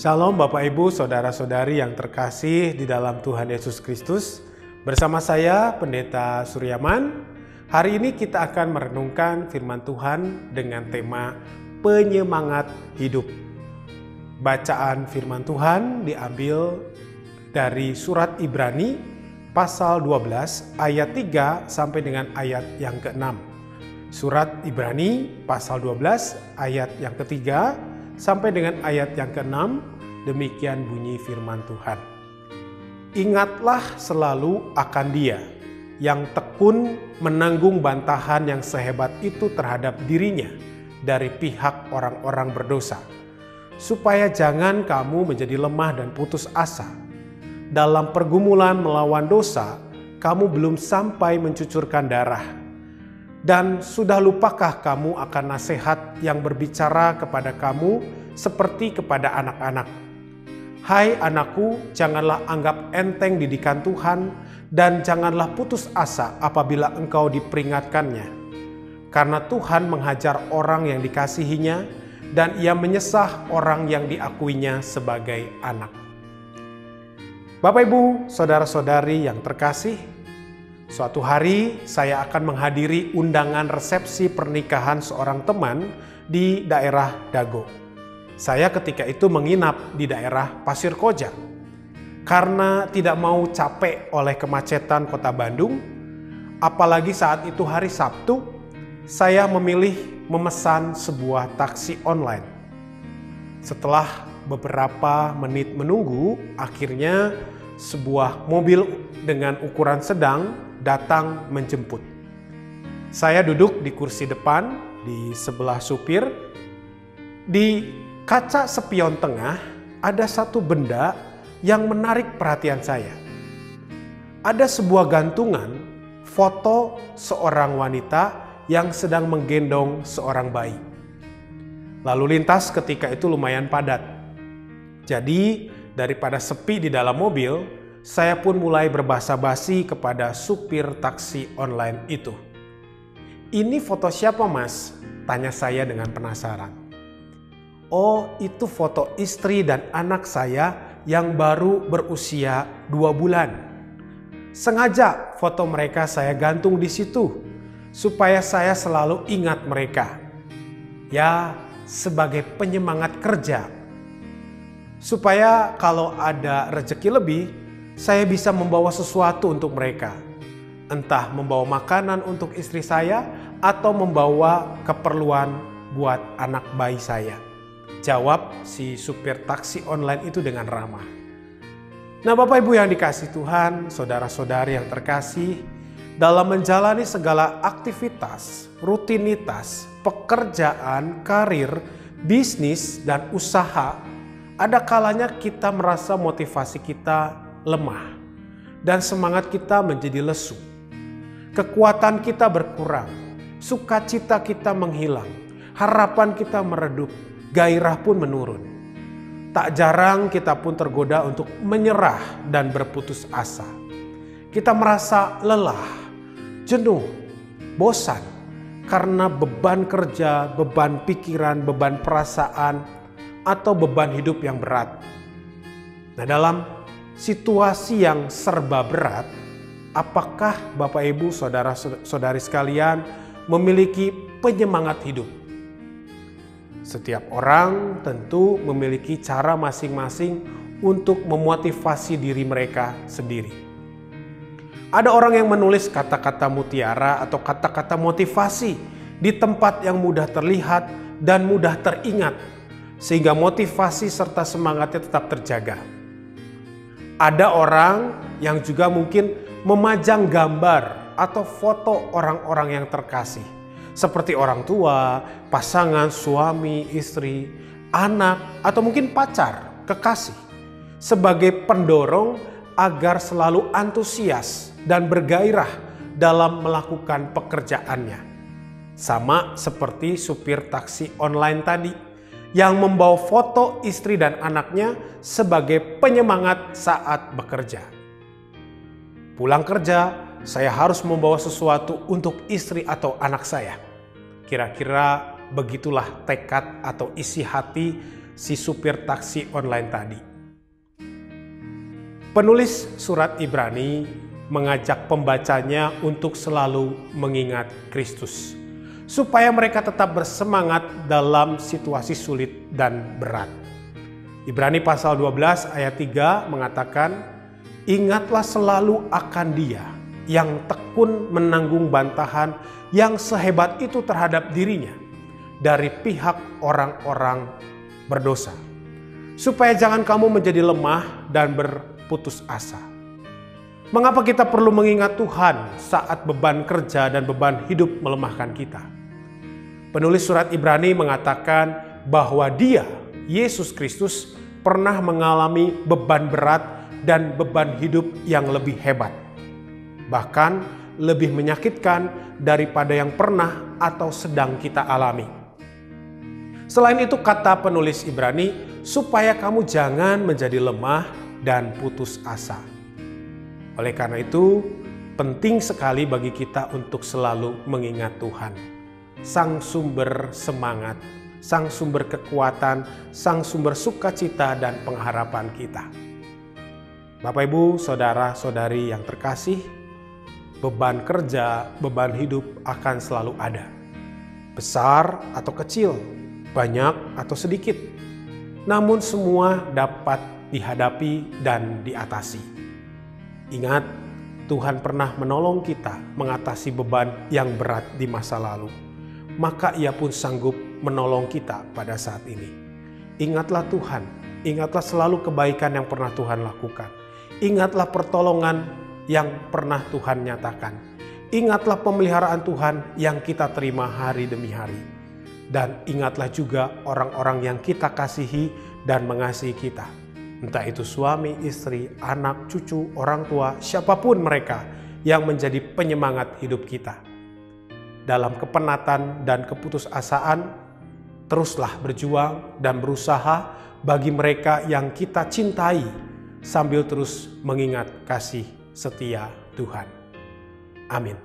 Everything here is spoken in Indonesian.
Shalom Bapak Ibu, Saudara-saudari yang terkasih di dalam Tuhan Yesus Kristus. Bersama saya Pendeta Suryaman. Hari ini kita akan merenungkan firman Tuhan dengan tema penyemangat hidup. Bacaan firman Tuhan diambil dari surat Ibrani pasal 12 ayat 3 sampai dengan ayat yang ke-6. Surat Ibrani pasal 12 ayat yang ketiga sampai dengan ayat yang ke-6, demikian bunyi firman Tuhan. Ingatlah selalu akan Dia yang tekun menanggung bantahan yang sehebat itu terhadap dirinya dari pihak orang-orang berdosa, supaya jangan kamu menjadi lemah dan putus asa. Dalam pergumulan melawan dosa, kamu belum sampai mencucurkan darah. Dan sudah lupakah kamu akan nasihat yang berbicara kepada kamu seperti kepada anak-anak? Hai anakku, janganlah anggap enteng didikan Tuhan dan janganlah putus asa apabila engkau diperingatkannya. Karena Tuhan menghajar orang yang dikasihinya dan Ia menyesah orang yang diakuinya sebagai anak. Bapak Ibu, saudara-saudari yang terkasih, suatu hari saya akan menghadiri undangan resepsi pernikahan seorang teman di daerah Dago. Saya ketika itu menginap di daerah Pasir Koja. Karena tidak mau capek oleh kemacetan kota Bandung, apalagi saat itu hari Sabtu, saya memilih memesan sebuah taksi online. Setelah beberapa menit menunggu, akhirnya sebuah mobil dengan ukuran sedang datang menjemput. Saya duduk di kursi depan di sebelah supir. Di kaca spion tengah ada satu benda yang menarik perhatian saya. Ada sebuah gantungan foto seorang wanita yang sedang menggendong seorang bayi. Lalu lintas ketika itu lumayan padat. Jadi daripada sepi di dalam mobil, saya pun mulai berbasa-basi kepada supir taksi online itu. "Ini foto siapa, Mas?" tanya saya dengan penasaran. "Oh, itu foto istri dan anak saya yang baru berusia 2 bulan. Sengaja foto mereka saya gantung di situ supaya saya selalu ingat mereka. Ya, sebagai penyemangat kerja. Supaya kalau ada rezeki lebih, saya bisa membawa sesuatu untuk mereka. Entah membawa makanan untuk istri saya atau membawa keperluan buat anak bayi saya," jawab si supir taksi online itu dengan ramah. Nah, Bapak Ibu yang dikasihi Tuhan, saudara-saudari yang terkasih, dalam menjalani segala aktivitas, rutinitas, pekerjaan, karir, bisnis, dan usaha, ada kalanya kita merasa motivasi kita lemah dan semangat kita menjadi lesu. Kekuatan kita berkurang, sukacita kita menghilang, harapan kita meredup, gairah pun menurun. Tak jarang kita pun tergoda untuk menyerah dan berputus asa. Kita merasa lelah, jenuh, bosan karena beban kerja, beban pikiran, beban perasaan, atau beban hidup yang berat. Nah, dalam situasi yang serba berat, apakah Bapak Ibu saudara-saudari sekalian memiliki penyemangat hidup? Setiap orang tentu memiliki cara masing-masing untuk memotivasi diri mereka sendiri. Ada orang yang menulis kata-kata mutiara atau kata-kata motivasi di tempat yang mudah terlihat dan mudah teringat, sehingga motivasi serta semangatnya tetap terjaga. Ada orang yang juga mungkin memajang gambar atau foto orang-orang yang terkasih, seperti orang tua, pasangan, suami, istri, anak, atau mungkin pacar, kekasih, sebagai pendorong agar selalu antusias dan bergairah dalam melakukan pekerjaannya. Sama seperti supir taksi online tadi, yang membawa foto istri dan anaknya sebagai penyemangat saat bekerja. Pulang kerja, saya harus membawa sesuatu untuk istri atau anak saya. Kira-kira begitulah tekad atau isi hati si supir taksi online tadi. Penulis surat Ibrani mengajak pembacanya untuk selalu mengingat Kristus, supaya mereka tetap bersemangat dalam situasi sulit dan berat. Ibrani pasal 12 ayat 3 mengatakan, "Ingatlah selalu akan Dia yang tekun menanggung bantahan yang sehebat itu terhadap dirinya dari pihak orang-orang berdosa, supaya jangan kamu menjadi lemah dan berputus asa." Mengapa kita perlu mengingat Tuhan saat beban kerja dan beban hidup melemahkan kita? Penulis surat Ibrani mengatakan bahwa Dia, Yesus Kristus, pernah mengalami beban berat dan beban hidup yang lebih hebat, bahkan lebih menyakitkan daripada yang pernah atau sedang kita alami. Selain itu, kata penulis Ibrani, supaya kamu jangan menjadi lemah dan putus asa. Oleh karena itu, penting sekali bagi kita untuk selalu mengingat Tuhan, Sang sumber semangat, Sang sumber kekuatan, Sang sumber sukacita dan pengharapan kita. Bapak, Ibu, saudara-saudari yang terkasih, beban kerja, beban hidup akan selalu ada. Besar atau kecil, banyak atau sedikit, namun semua dapat dihadapi dan diatasi. Ingat, Tuhan pernah menolong kita mengatasi beban yang berat di masa lalu, maka Ia pun sanggup menolong kita pada saat ini. Ingatlah Tuhan, ingatlah selalu kebaikan yang pernah Tuhan lakukan. Ingatlah pertolongan yang pernah Tuhan nyatakan. Ingatlah pemeliharaan Tuhan yang kita terima hari demi hari. Dan ingatlah juga orang-orang yang kita kasihi dan mengasihi kita. Entah itu suami, istri, anak, cucu, orang tua, siapapun mereka yang menjadi penyemangat hidup kita. Dalam kepenatan dan keputusasaan, teruslah berjuang dan berusaha bagi mereka yang kita cintai, sambil terus mengingat kasih setia Tuhan. Amin.